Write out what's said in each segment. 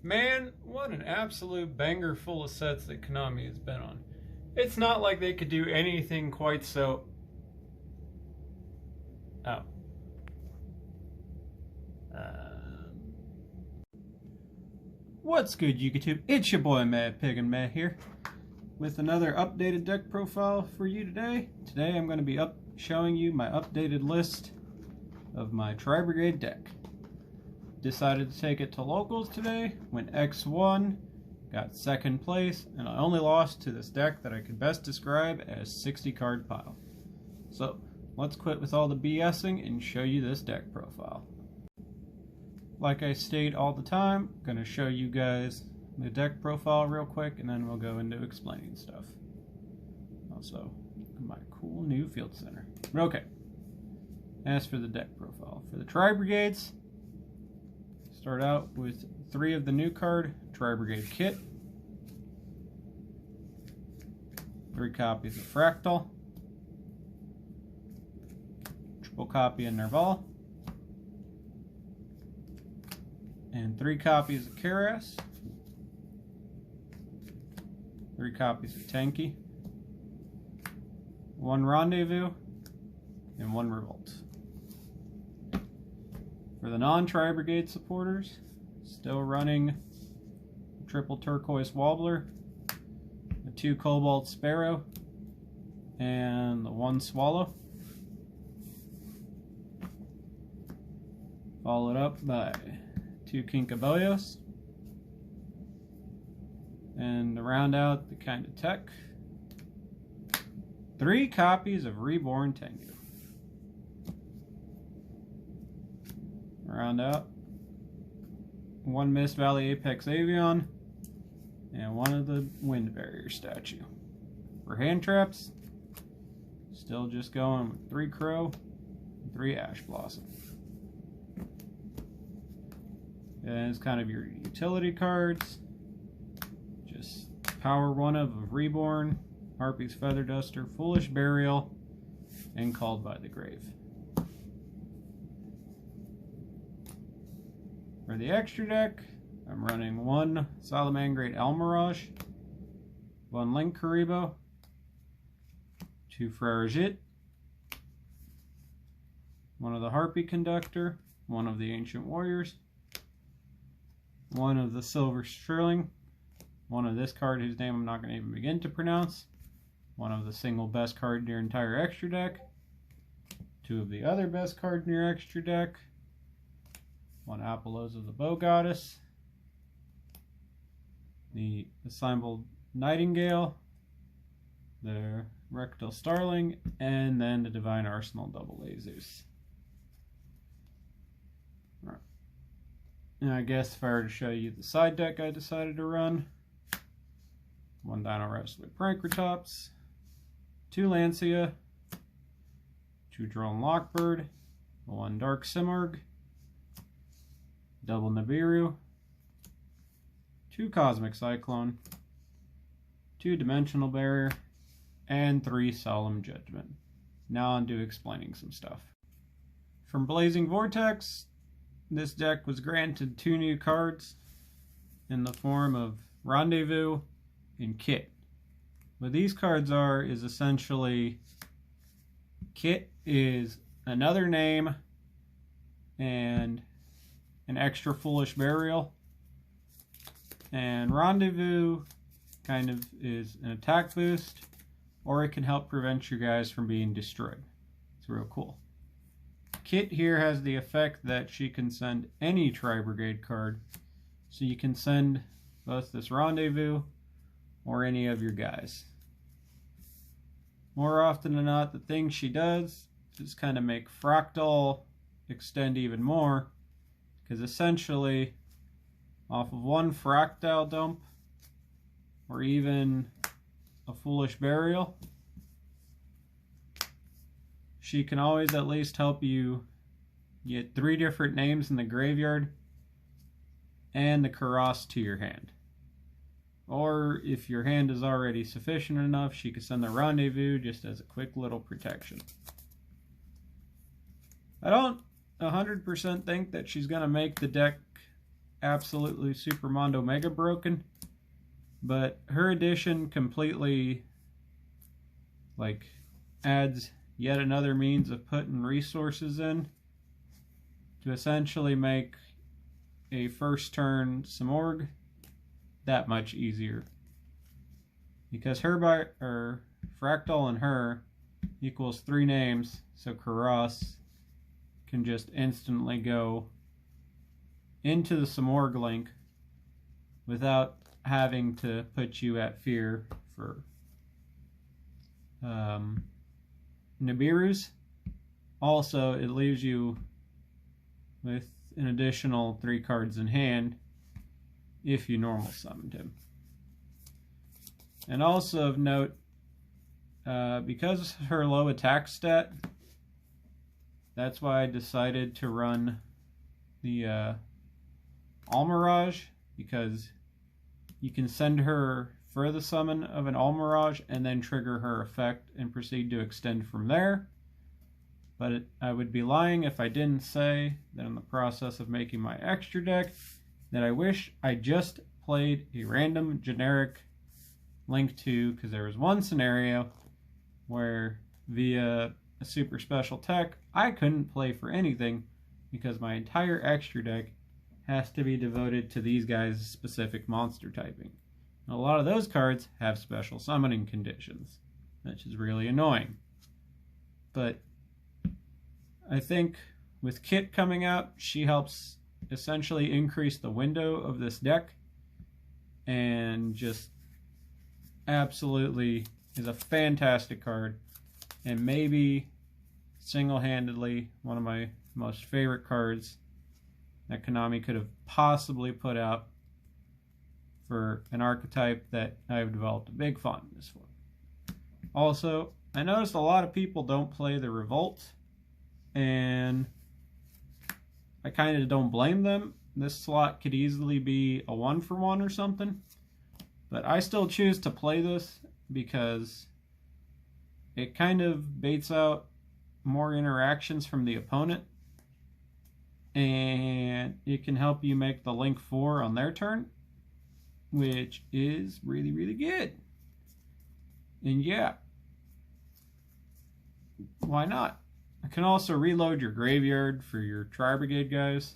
Man, what an absolute banger full of sets that Konami has been on. It's not like they could do anything quite so... Oh. What's good, YouTube? It's your boy, pigandmeh here, with another updated deck profile for you today. Today I'm going to be showing you my updated list of my Tri-brigade deck. Decided to take it to locals today, went X1, got second place, and I only lost to this deck that I could best describe as 60 card pile. So let's quit with all the BSing and show you this deck profile. Like I state all the time, I'm going to show you guys the deck profile real quick and then we'll go into explaining stuff. Also, my cool new field center. Okay, as for the deck profile, for the Tri-brigades, start out with 3 of the new card Tri-brigade kit, 3 copies of Fractal, triple copy of Nerval, and 3 copies of Karas, 3 copies of Tanky, 1 Rendezvous, and 1 Revolt. For the non-Tri-brigade supporters, still running a triple turquoise Wobbler, a 2 Cobalt Sparrow, and the 1 Swallow. Followed up by 2 Kinkaboyos. And to round out the kind of tech, 3 copies of Reborn Tengu. Round out 1 Mist Valley Apex Avion and 1 of the Wind Barrier statue. For hand traps, still just going with 3 Crow and 3 Ash Blossom. And it's kind of your utility cards. Just power 1 of Reborn, Harpy's Feather Duster, Foolish Burial, and Called by the Grave. For the extra deck, I'm running 1 Salamangreat Almirage, 1 Link Karibo, 2 Freragit, 1 of the Harpy Conductor, 1 of the Ancient Warriors, 1 of the Silver Sterling, 1 of this card whose name I'm not going to even begin to pronounce, 1 of the single best card in your entire extra deck, 2 of the other best card in your extra deck, 1 Apollos of the Bow Goddess, the Assembled Nightingale, the Rectal Starling, and then the Divine Arsenal Double Zeus. Alright. And I guess if I were to show you the side deck I decided to run, 1 Dino Wrestler Prankratops, 2 Lancia, 2 Drone Lockbird, 1 Dark Simurgh, double Nibiru, 2 Cosmic Cyclone, 2 Dimensional Barrier, and 3 Solemn Judgment. Now on to explaining some stuff. From Blazing Vortex, this deck was granted 2 new cards in the form of Rendezvous and Kit. What these cards are is essentially, Kit is another name and an extra Foolish Burial, and Rendezvous kind of is an attack boost, or it can help prevent your guys from being destroyed. It's real cool. Kit here has the effect that she can send any Tri-brigade card, so you can send both this Rendezvous or any of your guys. More often than not, the thing she does is kind of make Fractal extend even more, because essentially, off of 1 Fractal dump, or even a Foolish Burial, she can always at least help you get 3 different names in the graveyard and the Karas to your hand. Or if your hand is already sufficient enough, she can send the Rendezvous just as a quick little protection. I don't 100% think that she's going to make the deck absolutely super mondo mega broken, but her addition completely like adds yet another means of putting resources in to essentially make a first turn Simorgh that much easier. Because Fractal and her equals 3 names, so Karas can just instantly go into the Simorgh link without having to put you at fear for Nibiru's. Also, it leaves you with an additional 3 cards in hand if you normal summoned him. And also of note, because her low attack stat, that's why I decided to run the Almirage, because you can send her for the summon of an Almirage and then trigger her effect and proceed to extend from there. But I would be lying if I didn't say that in the process of making my extra deck that I wish I just played a random generic Link 2, because there was one scenario where via a super special tech I couldn't play for anything because my entire extra deck has to be devoted to these guys' specific monster typing. And a lot of those cards have special summoning conditions, which is really annoying. But I think with Kit coming out, she helps essentially increase the window of this deck and just absolutely is a fantastic card, and maybe single-handedly one of my most favorite cards that Konami could have possibly put out for an archetype that I've developed a big fondness for. Also, I noticed a lot of people don't play the Revolt, and I kind of don't blame them. This slot could easily be a 1-for-1 or something, but I still choose to play this because it kind of baits out more interactions from the opponent, and it can help you make the Link 4 on their turn, which is really, really good. And yeah, why not? I can also reload your graveyard for your Tri-brigade guys.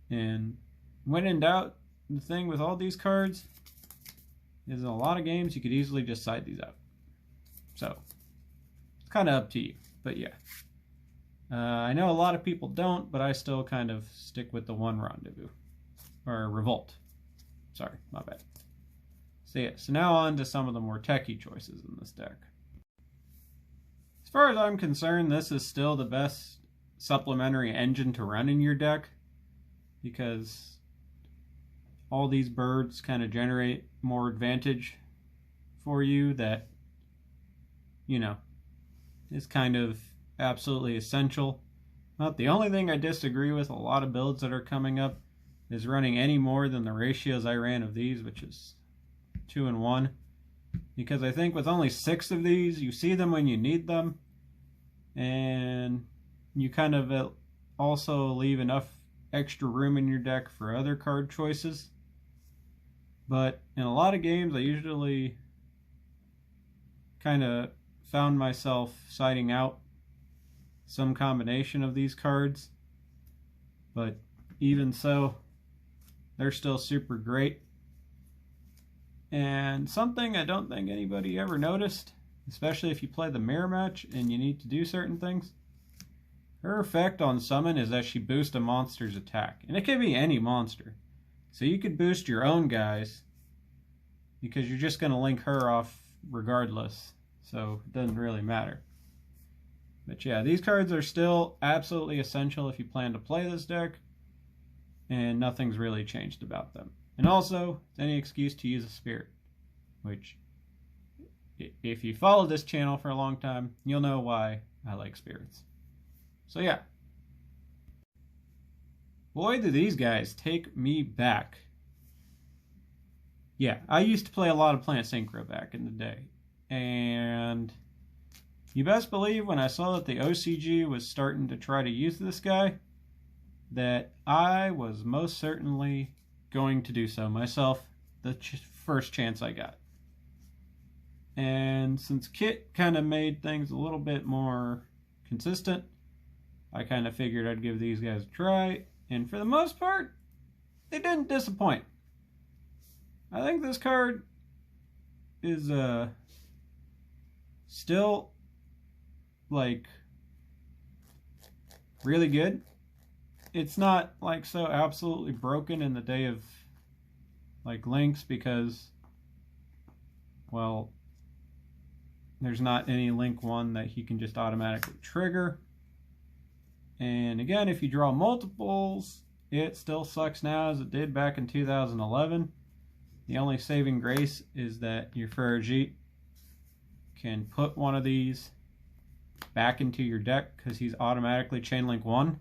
And when in doubt, the thing with all these cards is in a lot of games you could easily just side these out. So it's kind of up to you. But yeah, I know a lot of people don't, but I still kind of stick with the 1 rendezvous or revolt. Sorry, my bad. So yeah, so now on to some of the more techie choices in this deck. As far as I'm concerned, this is still the best supplementary engine to run in your deck, because all these birds kind of generate more advantage for you that, you know, is kind of absolutely essential. Not the only thing I disagree with a lot of builds that are coming up is running any more than the ratios I ran of these, which is 2 and 1. Because I think with only 6 of these, you see them when you need them, and you kind of also leave enough extra room in your deck for other card choices. But in a lot of games, I usually kind of found myself siding out some combination of these cards. But even so, they're still super great. And something I don't think anybody ever noticed, especially if you play the mirror match and you need to do certain things, her effect on summon is that she boosts a monster's attack. And it can be any monster. So you could boost your own guys because you're just going to link her off regardless. So it doesn't really matter. But yeah, these cards are still absolutely essential if you plan to play this deck. And nothing's really changed about them. And also, it's any excuse to use a spirit. Which, if you follow this channel for a long time, you'll know why I like spirits. So yeah. Boy, do these guys take me back. Yeah, I used to play a lot of Plant Synchro back in the day. And you best believe when I saw that the OCG was starting to try to use this guy, that I was most certainly going to do so myself the first chance I got. And since Kit kind of made things a little bit more consistent, I kind of figured I'd give these guys a try, and for the most part, they didn't disappoint. I think this card is still like really good. It's not like so absolutely broken in the day of like links because, well, there's not any link one that he can just automatically trigger. And again, if you draw multiples, it still sucks now as it did back in 2011. The only saving grace is that your Farajit can put one of these back into your deck because he's automatically chain link 1.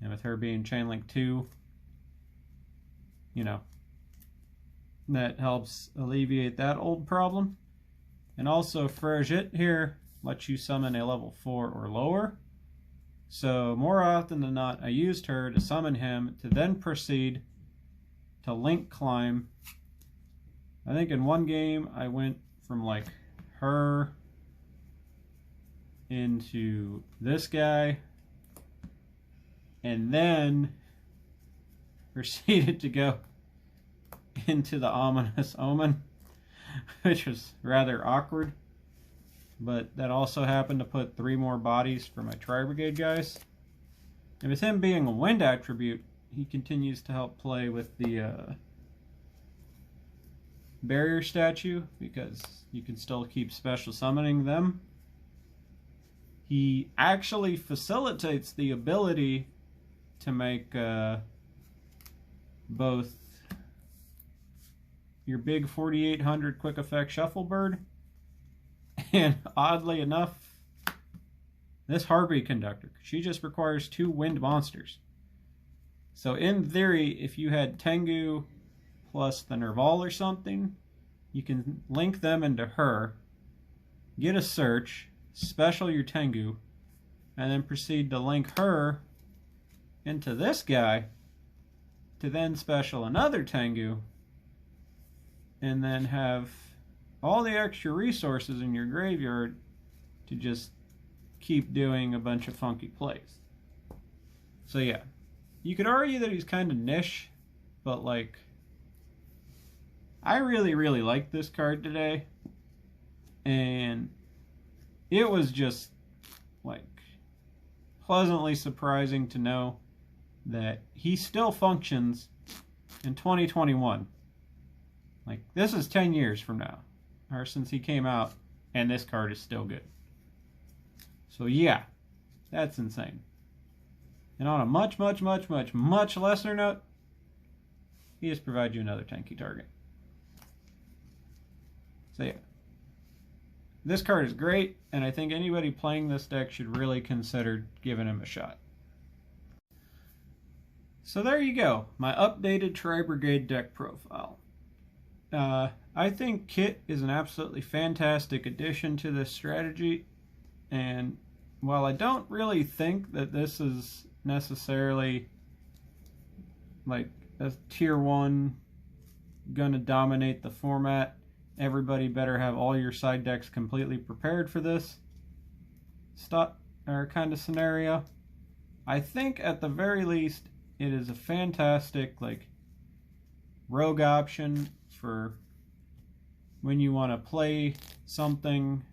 And with her being chain link 2, you know, that helps alleviate that old problem. And also Farajit here lets you summon a level 4 or lower. So more often than not, I used her to summon him to then proceed to link climb. I think in one game I went from like her into this guy and then proceeded to go into the ominous omen, which was rather awkward. But that also happened to put 3 more bodies for my Tri-brigade guys. And with him being a wind attribute, he continues to help play with the barrier statue because you can still keep special summoning them. He actually facilitates the ability to make both your big 4800 quick effect shuffle bird and oddly enough this Harpy Conductor. She just requires 2 wind monsters. So in theory, if you had Tengu plus the Nerval or something, you can link them into her, get a search, special your Tengu, and then proceed to link her into this guy to then special another Tengu, and then have all the extra resources in your graveyard to just keep doing a bunch of funky plays. So yeah, you could argue that he's kind of niche, but like, I really like this card today, and it was just like pleasantly surprising to know that he still functions in 2021. Like, this is 10 years from now, or since he came out, and this card is still good. So yeah, that's insane. And on a much lesser note, he just provides you another tanky target. So yeah, this card is great, and I think anybody playing this deck should really consider giving him a shot. So there you go, my updated Tri-brigade deck profile. I think Kit is an absolutely fantastic addition to this strategy, and while I don't really think that this is necessarily like a tier 1 gonna dominate the format, everybody better have all your side decks completely prepared for this kind of scenario. I think at the very least it is a fantastic like rogue option for when you want to play something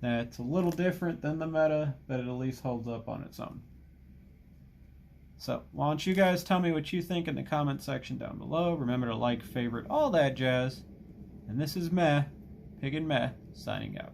that's a little different than the meta, but it at least holds up on its own. So why don't you guys tell me what you think in the comment section down below. Remember to like, favorite, all that jazz. And this is Meh, Pig and Meh, signing out.